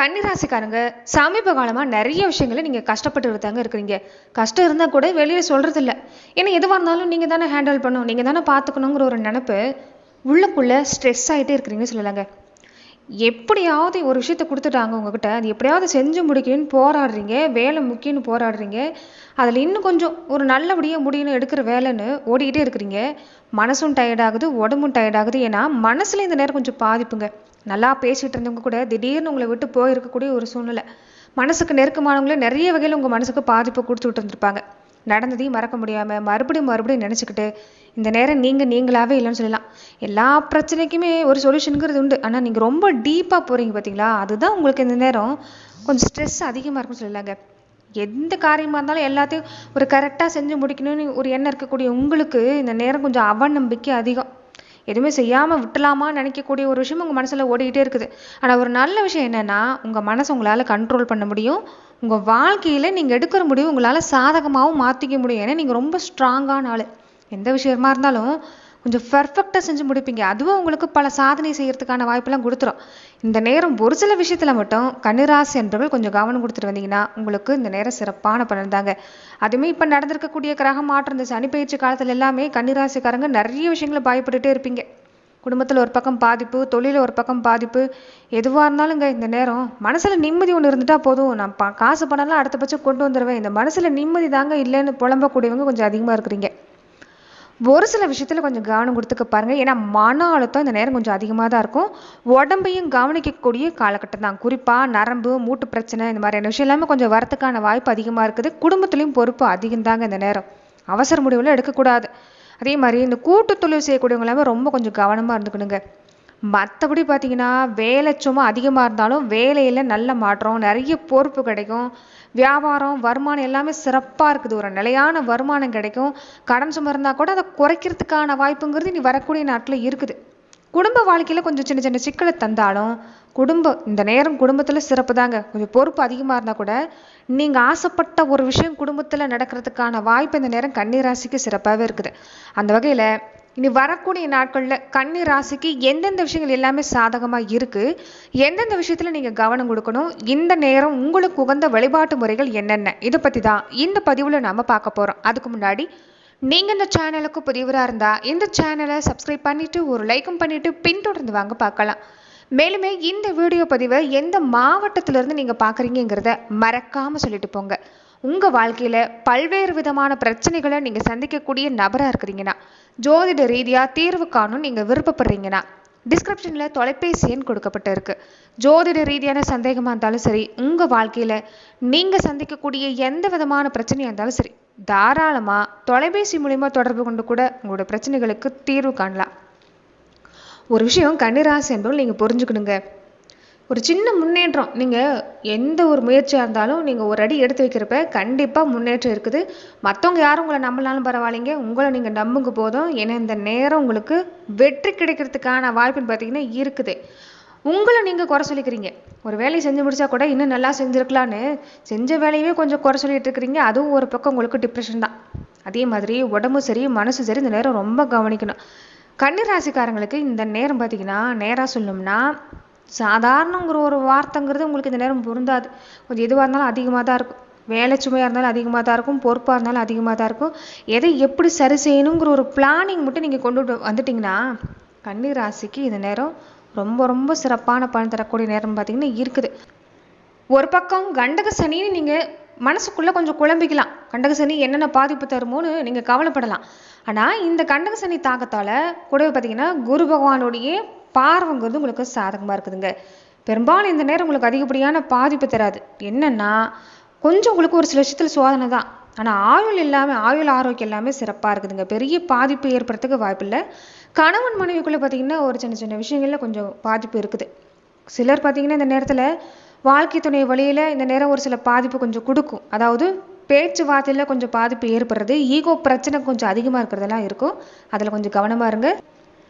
கன்னிராசிக்காரங்க சமீப காலமாக நிறைய விஷயங்களை நீங்கள் கஷ்டப்பட்டு தாங்க இருக்கிறீங்க. கஷ்டம் இருந்தால் கூட வெளியில் சொல்கிறது இல்லை. ஏன்னா எதுவாக இருந்தாலும் நீங்கள் தானே ஹேண்டில் பண்ணணும், நீங்கள் தானே பார்த்துக்கணுங்கிற ஒரு நினப்பு உள்ளுக்குள்ளே ஸ்ட்ரெஸ் ஆகிட்டே இருக்கிறீங்கன்னு சொல்லலாங்க. எப்படியாவது ஒரு விஷயத்த கொடுத்துட்டாங்க உங்ககிட்ட, அது எப்படியாவது செஞ்சு முடிக்கணும்னு போராடுறீங்க, வேலை முக்கியம்னு போராடுறீங்க. அதில் இன்னும் கொஞ்சம் ஒரு நல்லபடியாக முடியணும் எடுக்கிற வேலைன்னு ஓடிக்கிட்டே இருக்கிறீங்க. மனசும் டயர்டாகுது, உடம்பும் டயர்டாகுது. ஏன்னா மனசில் இந்த நேரம் கொஞ்சம் பாதிப்புங்க. நல்லா பேசிகிட்டு இருந்தவங்க கூட திடீர்னு உங்களை விட்டு போயிருக்கக்கூடிய ஒரு சூழ்நிலை. மனசுக்கு நெருக்கமானவங்களே நிறைய வகையில் உங்கள் மனசுக்கு பாதிப்பை கொடுத்துட்டு இருந்திருப்பாங்க. நடந்ததையும் மறக்க முடியாமல் மறுபடியும் நினச்சிக்கிட்டு இந்த நேரம் நீங்களாகவே இல்லைன்னு சொல்லலாம். எல்லா பிரச்சனைக்குமே ஒரு சொல்யூஷனுங்கிறது உண்டு. ஆனால் நீங்கள் ரொம்ப டீப்பாக போகிறீங்க பார்த்தீங்களா, அதுதான் உங்களுக்கு இந்த நேரம் கொஞ்சம் ஸ்ட்ரெஸ் அதிகமாக இருக்குன்னு சொல்லலாங்க. எந்த காரியமாக இருந்தாலும் எல்லாத்தையும் ஒரு கரெக்டாக செஞ்சு முடிக்கணும்னு ஒரு எண்ணம் இருக்கக்கூடிய உங்களுக்கு இந்த நேரம் கொஞ்சம் அவநம்பிக்கை அதிகம். எதுவுமே செய்யாமல் விட்டலாமான்னு நினைக்கக்கூடிய ஒரு விஷயம் உங்கள் மனசில் ஓடிக்கிட்டே இருக்குது. ஆனால் ஒரு நல்ல விஷயம் என்னென்னா, உங்கள் மனசை உங்களால் கண்ட்ரோல் பண்ண முடியும். உங்கள் வாழ்க்கையில் நீங்கள் எடுக்கிற முடிவு உங்களால் சாதகமாகவும் மாற்றிக்க முடியும். ஏன்னா நீங்கள் ரொம்ப ஸ்ட்ராங்கான ஆள். எந்த விஷயமா இருந்தாலும் கொஞ்சம் பர்ஃபெக்டாக செஞ்சு முடிப்பீங்க. அதுவும் உங்களுக்கு பல சாதனை செய்கிறதுக்கான வாய்ப்பெல்லாம் கொடுத்துரும். இந்த நேரம் ஒரு சில விஷயத்தில் மட்டும் கன்னிராசி என்பவர்கள் கொஞ்சம் கவனம் கொடுத்துட்டு வந்தீங்கன்னா உங்களுக்கு இந்த நேரம் சிறப்பான பலன் தாங்க. அதுவுமே இப்போ நடந்திருக்கக்கூடிய கிரக மாற்றம், இந்த சனி பயிற்சி காலத்தில் எல்லாமே கன்னிராசிக்காரங்க நிறைய விஷயங்களை பயப்பட்டுகிட்டே இருப்பீங்க. குடும்பத்தில் ஒரு பக்கம் பாதிப்பு, தொழிலில் ஒரு பக்கம் பாதிப்பு, எதுவாக இருந்தாலுங்க இந்த நேரம் மனசில் நிம்மதி ஒன்று இருந்துட்டா போதும், நான் காசு பணம்லாம் அடுத்த பட்சம் கொண்டு வந்துடுவேன், இந்த மனசில் நிம்மதி தாங்க இல்லைன்னு புலம்பக்கூடியவங்க கொஞ்சம் அதிகமாக இருக்கிறீங்க. ஒரு சில விஷயத்தில் கொஞ்சம் கவனம் கொடுத்துக்க பாருங்கள். ஏன்னா மன அழுத்தம் இந்த நேரம் கொஞ்சம் அதிகமாக தான் இருக்கும். உடம்பையும் கவனிக்கக்கூடிய காலகட்டம் தான். குறிப்பாக நரம்பு, மூட்டு பிரச்சனை, இந்த மாதிரியான விஷயம் எல்லாமே கொஞ்சம் வரத்துக்கான வாய்ப்பு அதிகமாக இருக்குது. குடும்பத்துலேயும் பொறுப்பு அதிகம் தாங்க இந்த நேரம். அவசர முடிவுலாம் எடுக்கக்கூடாது. அதே மாதிரி இந்த கூட்டு தொழில் செய்யக்கூடியவங்க எல்லாமே ரொம்ப கொஞ்சம் கவனமாக இருந்துக்கணுங்க. மற்றபடி பார்த்தீங்கன்னா வேலை சும்மா அதிகமாக இருந்தாலும் வேலையில் நல்ல மாற்றம், நிறைய பொறுப்பு கிடைக்கும். வியாபாரம், வருமானம் எல்லாமே சிறப்பாக இருக்குது. ஒரு நிலையான வருமானம் கிடைக்கும். கடன் சுமை இருந்தால் கூட அதை குறைக்கிறதுக்கான வாய்ப்புங்கிறது இனி வரக்கூடிய நாட்டில் இருக்குது. குடும்ப வாழ்க்கையில் கொஞ்சம் சின்ன சின்ன சிக்கலை தந்தாலும் இந்த நேரம் குடும்பத்தில் சிறப்பு தாங்க. கொஞ்சம் பொறுப்பு அதிகமாக இருந்தால் கூட நீங்கள் ஆசைப்பட்ட ஒரு விஷயம் குடும்பத்தில் நடக்கிறதுக்கான வாய்ப்பு இந்த நேரம் கன்னிராசிக்கு சிறப்பாகவே இருக்குது. அந்த வகையில் இனி வரக்கூடிய நாட்களில் கன்னிராசிக்கு எந்தெந்த விஷயங்கள் எல்லாமே சாதகமாக இருக்குது, எந்தெந்த விஷயத்தில் நீங்கள் கவனம் கொடுக்கணும், இந்த நேரம் உங்களுக்கு உகந்த வழிபாட்டு முறைகள் என்னென்ன, இதை பற்றி தான் இந்த பதிவில் நாம் பார்க்க போகிறோம். அதுக்கு முன்னாடி நீங்கள் இந்த சேனலுக்கு புதியவராக இருந்தால் இந்த சேனலை சப்ஸ்கிரைப் பண்ணிவிட்டு ஒரு லைக்கும் பண்ணிவிட்டு பின்தொடர்ந்து வாங்க பார்க்கலாம். மேலுமே இந்த வீடியோ பதிவை எந்த மாவட்டத்திலேருந்து நீங்கள் பார்க்குறீங்கிறத மறக்காமல் சொல்லிட்டு போங்க. உங்கள் வாழ்க்கையில் பல்வேறு விதமான பிரச்சனைகளை நீங்கள் சந்திக்கக்கூடிய நபராக இருக்கிறீங்கன்னா, ஜோதிட ரீதியாக தீர்வு காணும் நீங்கள் விருப்பப்படுறீங்கன்னா டிஸ்கிரிப்ஷனில் தொலைபேசி எண் கொடுக்கப்பட்டு இருக்கு. ஜோதிட ரீதியான சந்தேகமாக இருந்தாலும் சரி, உங்கள் வாழ்க்கையில் நீங்கள் சந்திக்கக்கூடிய எந்த விதமான பிரச்சனையாக இருந்தாலும் சரி, தாராளமாக தொலைபேசி மூலிமா தொடர்பு கொண்டு கூட உங்களோட பிரச்சனைகளுக்கு தீர்வு காணலாம். ஒரு விஷயம் கன்னிராசி என்பவர்கள் நீங்கள் புரிஞ்சுக்கணுங்க. ஒரு சின்ன முன்னேற்றம், நீங்கள் எந்த ஒரு முயற்சியாக இருந்தாலும் நீங்கள் ஒரு அடி எடுத்து வைக்கிறப்ப கண்டிப்பாக முன்னேற்றம் இருக்குது. மற்றவங்க யாரும் உங்களை நம்பலாலும் பரவாயில்லைங்க, உங்களை நீங்கள் நம்புங்க போதும். ஏன்னா இந்த நேரம் உங்களுக்கு வெற்றி கிடைக்கிறதுக்கான வாய்ப்புன்னு பார்த்தீங்கன்னா இருக்குது. உங்களை நீங்கள் குறை சொல்லிக்கிறீங்க. ஒரு வேலையை செஞ்சு முடிச்சா கூட இன்னும் நல்லா செஞ்சுருக்கலான்னு செஞ்ச வேலையவே கொஞ்சம் குறை சொல்லிட்டு இருக்கிறீங்க. அதுவும் ஒரு பக்கம் உங்களுக்கு டிப்ரெஷன் தான். அதே மாதிரி உடம்பும் சரி மனசும் சரி இந்த நேரம் ரொம்ப கவனிக்கணும். கன்னிராசிக்காரங்களுக்கு இந்த நேரம் பார்த்தீங்கன்னா நேராக சொல்லணும்னா சாதாரணங்கிற ஒரு வார்த்தைங்கிறது உங்களுக்கு இந்த நேரம் பொருந்தாது. கொஞ்சம் எதுவாக இருந்தாலும் அதிகமாக தான் இருக்கும். வேலை சுமையாக இருந்தாலும் அதிகமாக தான் இருக்கும். பொறுப்பாக இருந்தாலும் அதிகமாக தான் இருக்கும். எதை எப்படி சரி செய்யணுங்கிற ஒரு பிளானிங் மட்டும் நீங்கள் கொண்டு வந்துட்டிங்கன்னா கன்னிராசிக்கு இந்த நேரம் ரொம்ப ரொம்ப சிறப்பான பலன் தரக்கூடிய நேரம் பார்த்தீங்கன்னா இருக்குது. ஒரு பக்கம் கண்டக சனின்னு நீங்கள் மனசுக்குள்ளே கொஞ்சம் குழம்பிக்கலாம். கண்டக சனி என்னென்ன பாதிப்பு தருமோன்னு நீங்கள் கவலைப்படலாம். ஆனால் இந்த கண்டக சனி தாக்கத்தால் கூடவே பார்த்தீங்கன்னா குரு பகவானுடைய பார்வைங்கிறது உங்களுக்கு சாதகமாக இருக்குதுங்க. பெரும்பாலும் இந்த நேரம் உங்களுக்கு அதிகப்படியான பாதிப்பு தராது. என்னென்னா கொஞ்சம் உங்களுக்கு ஒரு சில விஷயத்தில் சோதனை தான். ஆனால் ஆயுள் ஆரோக்கியம் எல்லாமே சிறப்பாக இருக்குதுங்க. பெரிய பாதிப்பு ஏற்படுறதுக்கு வாய்ப்பு இல்லை. கணவன் மனைவிக்குள்ளே பார்த்தீங்கன்னா ஒரு சின்ன சின்ன விஷயங்களில் கொஞ்சம் பாதிப்பு இருக்குது. சிலர் பார்த்தீங்கன்னா இந்த நேரத்தில் வாழ்க்கை துணை வழியில் இந்த நேரம் ஒரு சில பாதிப்பு கொஞ்சம் கொடுக்கும். அதாவது பேச்சுவார்த்தையில் கொஞ்சம் பாதிப்பு ஏற்படுறது, ஈகோ பிரச்சனை கொஞ்சம் அதிகமாக இருக்கிறதெல்லாம் இருக்கும். அதில் கொஞ்சம் கவனமாக இருங்க.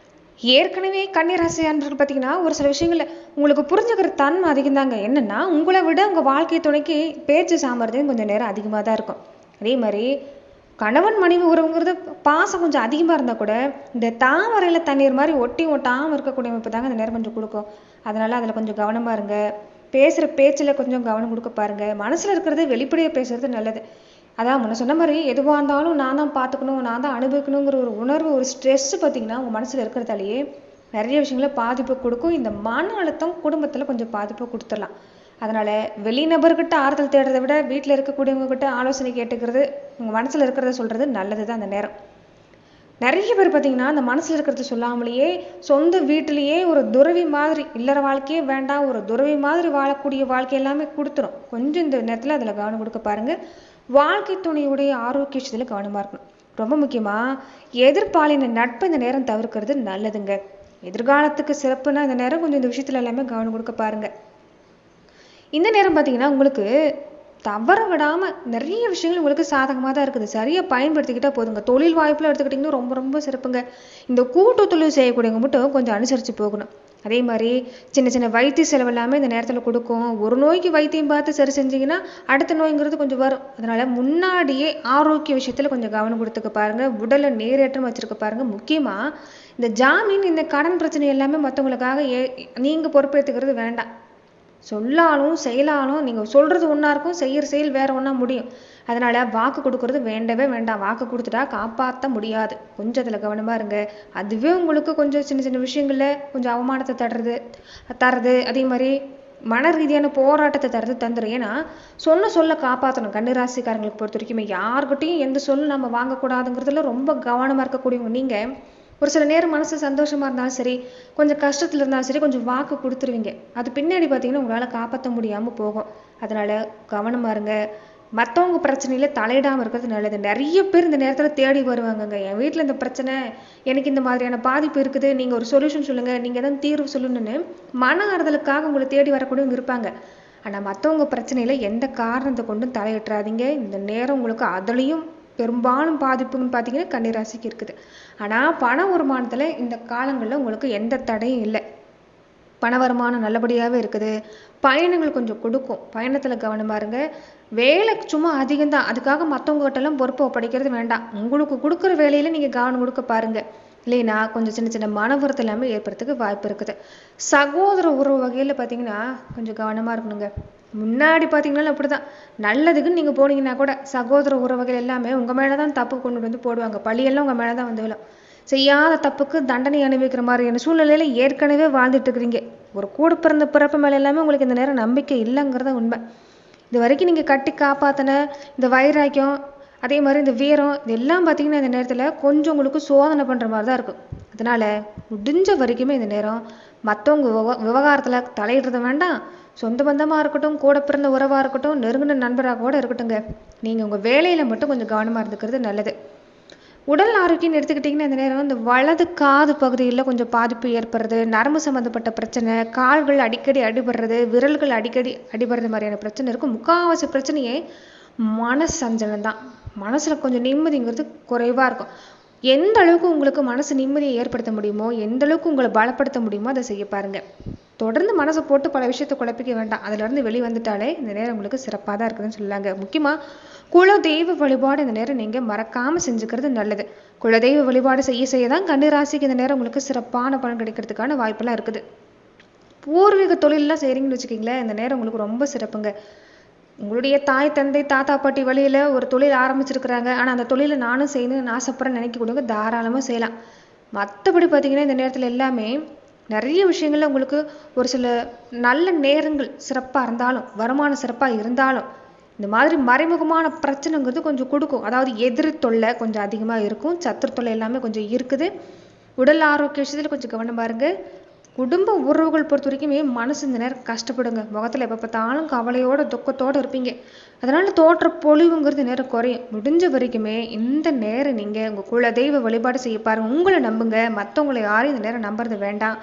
ஏற்கனவே கன்னிராசி அன்பர்கள் பார்த்தீங்கன்னா ஒரு சில விஷயங்களில் உங்களுக்கு புரிஞ்சுக்கிற தன்மை அதிகம் தாங்க. என்னென்னா உங்களை விட உங்கள் வாழ்க்கை துணைக்கு பேச்சு சாமர்த்தியம் கொஞ்சம் நேரம் அதிகமாக தான் இருக்கும். அதே மாதிரி கணவன் மனைவி உறவுங்கிறது பாசம் கொஞ்சம் அதிகமாக இருந்தால் கூட இந்த தாமரையில் தண்ணீர் மாதிரி ஒட்டி ஒட்டாமல் இருக்கக்கூடிய அமைப்பு தாங்க அந்த நேரம் கொஞ்சம் கொடுக்கும். அதனால் அதில் கொஞ்சம் கவனமாக இருங்க. பேசுகிற பேச்சில் கொஞ்சம் கவனம் கொடுக்க பாருங்கள். மனசில் இருக்கிறத வெளிப்படையாக பேசுகிறது நல்லது. அதான் முன்ன சொன்ன மாதிரி எதுவாக இருந்தாலும் நான் தான் பார்த்துக்கணும், நான் தான் அனுபவிக்கணுங்கிற ஒரு உணர்வு, ஒரு ஸ்ட்ரெஸ்ஸு பார்த்தீங்கன்னா உங்கள் மனசில் இருக்கிறதாலேயே நிறைய விஷயங்கள பாதிப்பு கொடுக்கும். இந்த மன அழுத்தம் குடும்பத்தில் கொஞ்சம் பாதிப்பு கொடுத்துடலாம். அதனால் வெளிநபர்கிட்ட ஆறுதல் தேடுறதை விட வீட்டில் இருக்கக்கூடியவங்ககிட்ட ஆலோசனை கேட்டுக்கிறது, உங்கள் மனசில் இருக்கிறத சொல்கிறது நல்லது தான் அந்த நேரம். நிறைய பேர் பார்த்தீங்கன்னா அந்த மனசில் இருக்கிறத சொல்லாமலேயே சொந்த வீட்டிலேயே ஒரு துறவி மாதிரி, இல்லற வாழ்க்கையே வேண்டாம், ஒரு துறவி மாதிரி வாழக்கூடிய வாழ்க்கை எல்லாமே கொடுத்துரும். கொஞ்சம் இந்த நேரத்தில் அதில் கவனம் கொடுக்க பாருங்கள். வாழ்க்கை துணையுடைய ஆரோக்கிய விஷயத்தில் கவனமாக இருக்கணும். ரொம்ப முக்கியமாக எதிர்பாலின நட்பு இந்த நேரம் தவிர்க்கிறது நல்லதுங்க. எதிர்காலத்துக்கு சிறப்புனா இந்த நேரம் கொஞ்சம் இந்த விஷயத்துல எல்லாமே கவனம் கொடுக்க பாருங்க. இந்த நேரம் பார்த்தீங்கன்னா உங்களுக்கு தவற விடாமல் நிறைய விஷயங்கள் உங்களுக்கு சாதகமாக தான் இருக்குது. சரியாக பயன்படுத்திக்கிட்டால் போதுங்க. தொழில் வாய்ப்பில் எடுத்துக்கிட்டிங்கன்னா ரொம்ப ரொம்ப சிறப்புங்க. இந்த கூட்டு தொழில் செய்யக்கூடியவங்க மட்டும் கொஞ்சம் அனுசரித்து போகணும். அதே மாதிரி சின்ன சின்ன வைத்திய செலவு எல்லாமே இந்த நேரத்தில் கொடுக்கும். ஒரு நோய்க்கு வைத்தியம் பார்த்து சரி செஞ்சிங்கன்னா அடுத்த நோய்ங்கிறது கொஞ்சம் வரும். அதனால் முன்னாடியே ஆரோக்கிய விஷயத்தில் கொஞ்சம் கவனம் கொடுத்துக்க பாருங்கள். உடலை நேரேற்றம் வச்சுருக்க பாருங்கள். முக்கியமாக இந்த ஜாமீன், இந்த கடன் பிரச்சனை எல்லாமே மற்றவங்களுக்காக நீங்கள் பொறுப்பேற்றுக்கிறது வேண்டாம். சொல்லாலும் செயலாலும் நீங்கள் சொல்கிறது ஒன்றா இருக்கும், செய்கிற செயல் வேறு ஒன்றா முடியும். அதனால் வாக்கு கொடுக்கறது வேண்டவே வேண்டாம். வாக்கு கொடுத்துட்டா காப்பாற்ற முடியாது. கொஞ்சம் அதில் கவனமாக இருங்க. அதுவே உங்களுக்கு கொஞ்சம் சின்ன சின்ன விஷயங்களில் கொஞ்சம் அவமானத்தை தர்றது, அதே மாதிரி மன ரீதியான போராட்டத்தை தந்துடும். ஏன்னா சொல்ல காப்பாற்றணும். கன்னிராசிக்காரங்களுக்கு பொறுத்த வரைக்குமே யாருக்கிட்டையும் எந்த சொல்லும் நம்ம வாங்கக்கூடாதுங்கிறதுல ரொம்ப கவனமாக இருக்கக்கூடியவங்க நீங்கள். ஒரு சில நேரம் மனசு சந்தோஷமாக இருந்தாலும் சரி, கொஞ்சம் கஷ்டத்தில் இருந்தாலும் சரி, கொஞ்சம் வாக்கு கொடுத்துருவீங்க. அது பின்னாடி பார்த்தீங்கன்னா உங்களால் காப்பாற்ற முடியாமல் போகும். அதனால் கவனமாக இருங்க. மற்றவங்க பிரச்சனையில் தலையிடாமல் இருக்கிறது நல்லது. நிறைய பேர் இந்த நேரத்தில் தேடி வருவாங்கங்க. என் வீட்டில் இந்த பிரச்சனை, எனக்கு இந்த மாதிரியான பாதிப்பு இருக்குது, நீங்கள் ஒரு சொல்யூஷன் சொல்லுங்கள், நீங்கள் தான் தீர்வு சொல்லணும்னு மன ஆறுதலுக்காக உங்களை தேடி வரக்கூடியவங்க இருப்பாங்க. ஆனால் மற்றவங்க பிரச்சனையில் எந்த காரணத்தை கொண்டும் தலையிட்டுறாதீங்க. இந்த நேரம் உங்களுக்கு அதுலேயும் பெரும்பாலும் பாதிப்புன்னு பார்த்தீங்கன்னா கன்னிராசிக்கு இருக்குது. ஆனால் பண வருமானத்தில் இந்த காலங்களில் உங்களுக்கு எந்த தடையும் இல்லை. பண வருமானம் நல்லபடியாகவே இருக்குது. பயணங்கள் கொஞ்சம் கொடுக்கும். பயணத்தில் கவனமாக இருங்க. வேலை சும்மா அதிகம்தான், அதுக்காக மற்றவங்ககிட்டலாம் பொறுப்பை ஒப்படைக்கிறது வேண்டாம். உங்களுக்கு கொடுக்குற வேலையில் நீங்கள் கவனம் கொடுக்க பாருங்கள். இல்லைன்னா கொஞ்சம் சின்ன சின்ன மன வருத்தம் எல்லாமே ஏற்படுறதுக்கு வாய்ப்பு இருக்குது. சகோதர உறவு வகையில் பார்த்தீங்கன்னா கொஞ்சம் கவனமாக இருக்கணுங்க. முன்னாடி பார்த்தீங்கன்னா அப்படி தான், நல்லதுக்குன்னு நீங்கள் போனீங்கன்னா கூட சகோதர உறவுகள் எல்லாமே உங்கள் மேலே தான் தப்பு கொண்டு வந்து போடுவாங்க. பழியெல்லாம் உங்கள் மேலே தான் வந்து விழும். செய்யாத தப்புக்கு தண்டனை அனுபவிக்கிற மாதிரியான சூழ்நிலையில் ஏற்கனவே வாழ்ந்துட்டு இருக்கிறீங்க. ஒரு கூட பிறந்த பிறப்பு மேலே எல்லாமே உங்களுக்கு இந்த நேரம் நம்பிக்கை இல்லைங்கிறத உண்மை. இது வரைக்கும் நீங்கள் கட்டி காப்பாற்றின இந்த வைராக்கியம், அதே மாதிரி இந்த வீரம், இதெல்லாம் பார்த்தீங்கன்னா இந்த நேரத்தில் கொஞ்சம் உங்களுக்கு சோதனை பண்ணுற மாதிரி தான் இருக்கும். அதனால் முடிஞ்ச வரைக்குமே இந்த நேரம் மற்றவங்க விவகாரத்தில் தலையிடுறத வேண்டாம். சொந்த பந்தமாக இருக்கட்டும், கூட பிறந்த உறவாக இருக்கட்டும், நெருங்கின நண்பராக கூட இருக்கட்டுங்க, நீங்கள் உங்கள் வேலையில் மட்டும் கொஞ்சம் கவனமாக இருந்துக்கிறது நல்லது. உடல் ஆரோக்கியம்னு எடுத்துக்கிட்டிங்கன்னா இந்த நேரம் இந்த வலது காது பகுதியில் கொஞ்சம் பாதிப்பு ஏற்படுறது, நரம்பு சம்மந்தப்பட்ட பிரச்சனை, கால்கள் அடிக்கடி அடிபடுறது, விரல்கள் அடிக்கடி அடிபடுறது மாதிரியான பிரச்சனை இருக்கும். முக்கால்வாசி பிரச்சனையே மனசஞ்சலம் தான். மனசில் கொஞ்சம் நிம்மதிங்கிறது குறைவாக இருக்கும். எந்த அளவுக்கு உங்களுக்கு மனசு நிம்மதியை ஏற்படுத்த முடியுமோ, எந்த அளவுக்கு உங்களை பலப்படுத்த முடியுமோ அதை செய்ய பாருங்கள். தொடர்ந்து மனசை போட்டு பல விஷயத்தை குழப்பிக்க வேண்டாம். அதிலிருந்து வெளியே வந்துட்டாலே இந்த நேரம் உங்களுக்கு சிறப்பாக தான் இருக்குதுன்னு சொல்லாங்க. முக்கியமாக குலதெய்வ வழிபாடு இந்த நேரம் நீங்கள் மறக்காமல் செஞ்சுக்கிறது நல்லது. குலதெய்வ வழிபாடு செய்ய தான் கன்னிராசிக்கு இந்த நேரம் உங்களுக்கு சிறப்பான பலன் கிடைக்கிறதுக்கான வாய்ப்பெல்லாம் இருக்குது. பூர்வீக தொழிலெலாம் செய்கிறீங்கன்னு வச்சுக்கிங்களேன், இந்த நேரம் உங்களுக்கு ரொம்ப சிறப்புங்க. உங்களுடைய தாய் தந்தை தாத்தா பாட்டி வழியில் ஒரு தொழில் ஆரம்பிச்சிருக்கிறாங்க, ஆனால் அந்த தொழிலை நானும் செய்யணும்னு ஆசைப்படுறேன்னு நினைக்கக்கூடியவங்க தாராளமாக செய்யலாம். மற்றபடி பார்த்தீங்கன்னா இந்த நேரத்தில் எல்லாமே நிறைய விஷயங்கள்ல உங்களுக்கு ஒரு சில நல்ல நேரங்கள் சிறப்பாக இருந்தாலும், வருமானம் சிறப்பாக இருந்தாலும், இந்த மாதிரி மறைமுகமான பிரச்சனைங்கிறது கொஞ்சம் கொடுக்கும். அதாவது எதிரி தொல்லை கொஞ்சம் அதிகமாக இருக்கும், சத்துரு தொல்லை எல்லாமே கொஞ்சம் இருக்குது. உடல் ஆரோக்கிய விஷயத்தில் கொஞ்சம் கவனம் பாருங்க. குடும்ப உறவுகள் பொறுத்த வரைக்குமே மனசு இந்த நேரம் கஷ்டப்படுங்க. முகத்தில் எப்போ பார்த்தாலும் கவலையோட துக்கத்தோடு இருப்பீங்க. அதனால தோற்ற பொலிவுங்கிறது நேரம் குறையும். முடிஞ்ச வரைக்குமே இந்த நேரம் நீங்கள் உங்கள் குலதெய்வ வழிபாடு செய்ய பாருங்க. உங்களை நம்புங்க, மற்றவங்களை யாரும் இந்த நேரம் நம்புறது வேண்டாம்.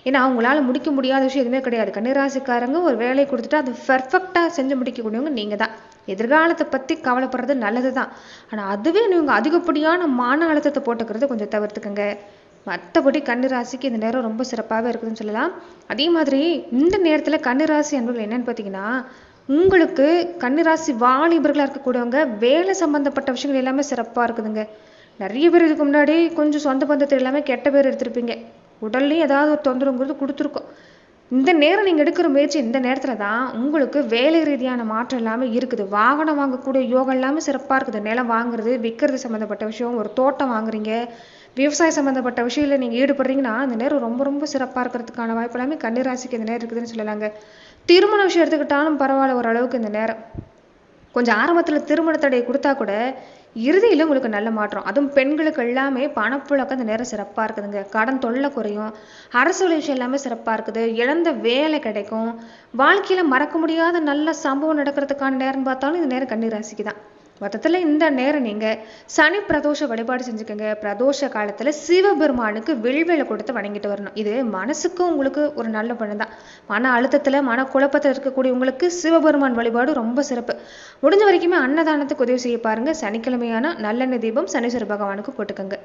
ஏன்னா அவங்களால முடிக்க முடியாத விஷயம் எதுவுமே கிடையாது. கன்னிராசிக்காரங்க ஒரு வேலையை கொடுத்துட்டு அது பெர்ஃபெக்டாக செஞ்சு முடிக்கக்கூடியவங்க நீங்கள் தான். எதிர்காலத்தை பற்றி கவலைப்படுறது நல்லது தான். ஆனால் அதுவே நீங்கள் அதிகப்படியான மன அழுத்தத்தை போட்டுக்கிறது கொஞ்சம் தவிர்த்துக்கங்க. மற்றபடி கன்னிராசிக்கு இந்த நேரம் ரொம்ப சிறப்பாகவே இருக்குதுன்னு சொல்லலாம். அதே மாதிரி இந்த நேரத்தில் கன்னிராசி அன்பர்கள் என்னன்னு பார்த்தீங்கன்னா, உங்களுக்கு கன்னிராசி வாலிபர்களாக இருக்கக்கூடியவங்க வேலை சம்மந்தப்பட்ட விஷயங்கள் எல்லாமே சிறப்பாக இருக்குதுங்க. நிறைய பேர் இதுக்கு முன்னாடி கொஞ்சம் சொந்த பந்தத்தை எல்லாமே கெட்ட பேர் எடுத்திருப்பீங்க. உடல்லையும் ஏதாவது ஒரு தொந்தரவுங்கிறது கொடுத்துருக்கோம். இந்த நேரம் நீங்கள் எடுக்கிற முயற்சி இந்த நேரத்தில் தான் உங்களுக்கு வேலை ரீதியான மாற்றம் எல்லாமே இருக்குது. வாகனம் வாங்கக்கூடிய யோகம் எல்லாமே சிறப்பாக இருக்குது. நிலம் வாங்குறது, விற்கிறது சம்மந்தப்பட்ட விஷயம், ஒரு தோட்டம் வாங்குறீங்க, விவசாயம் சம்மந்தப்பட்ட விஷயத்தில் நீங்கள் ஈடுபடுறீங்கன்னா இந்த நேரம் ரொம்ப ரொம்ப சிறப்பாக இருக்கிறதுக்கான வாய்ப்பு எல்லாமே கன்னிராசிக்கு இந்த நேரம் இருக்குதுன்னு சொல்லலாங்க. திருமண விஷயம் எடுத்துக்கிட்டாலும் பரவாயில்ல, ஓரளவுக்கு இந்த நேரம் கொஞ்சம் ஆரம்பத்தில் திருமண தடையை கொடுத்தா கூட இறுதியில் உங்களுக்கு நல்ல மாற்றம். அதுவும் பெண்களுக்கு எல்லாமே பணப்புழக்கம் இந்த நேரம் சிறப்பாக இருக்குதுங்க. கடன் தொல்லை குறையும், அரசு விஷயம் எல்லாமே சிறப்பாக இருக்குது, இழந்த வேலை கிடைக்கும், வாழ்க்கையில் மறக்க முடியாத நல்ல சம்பவம் நடக்கிறதுக்கான நேரம் பார்த்தாலும் இந்த நேரம் கன்னிராசிக்கு தான். மொத்தத்தில் இந்த நேரம் நீங்கள் சனி பிரதோஷ வழிபாடு செஞ்சுக்கோங்க. பிரதோஷ காலத்தில் சிவபெருமானுக்கு வில்வேலை கொடுத்து வணங்கிட்டு வரணும். இது மனசுக்கும் உங்களுக்கு ஒரு நல்ல பலன் தான். மன அழுத்தத்தில் மன குழப்பத்தில் இருக்கக்கூடிய உங்களுக்கு சிவபெருமான் வழிபாடு ரொம்ப சிறப்பு. முடிஞ்ச வரைக்குமே அன்னதானத்துக்கு உதவி செய்ய பாருங்க. சனிக்கிழமையான நல்லெண்ணெய் தீபம் சனீஸ்வர பகவானுக்கு போட்டுக்கோங்க.